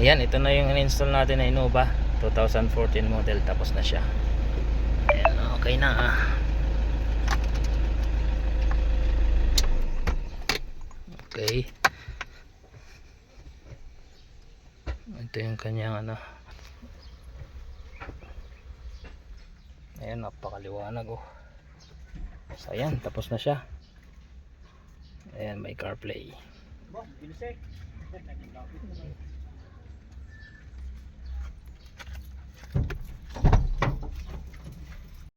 Ayan, ito na yung in-install natin na Innova 2014 model, tapos na siya. Ayan, okay na Okay. Ito yung kanyang ayan, napakaliwanag So ayan, tapos na siya. Ayan, may CarPlay.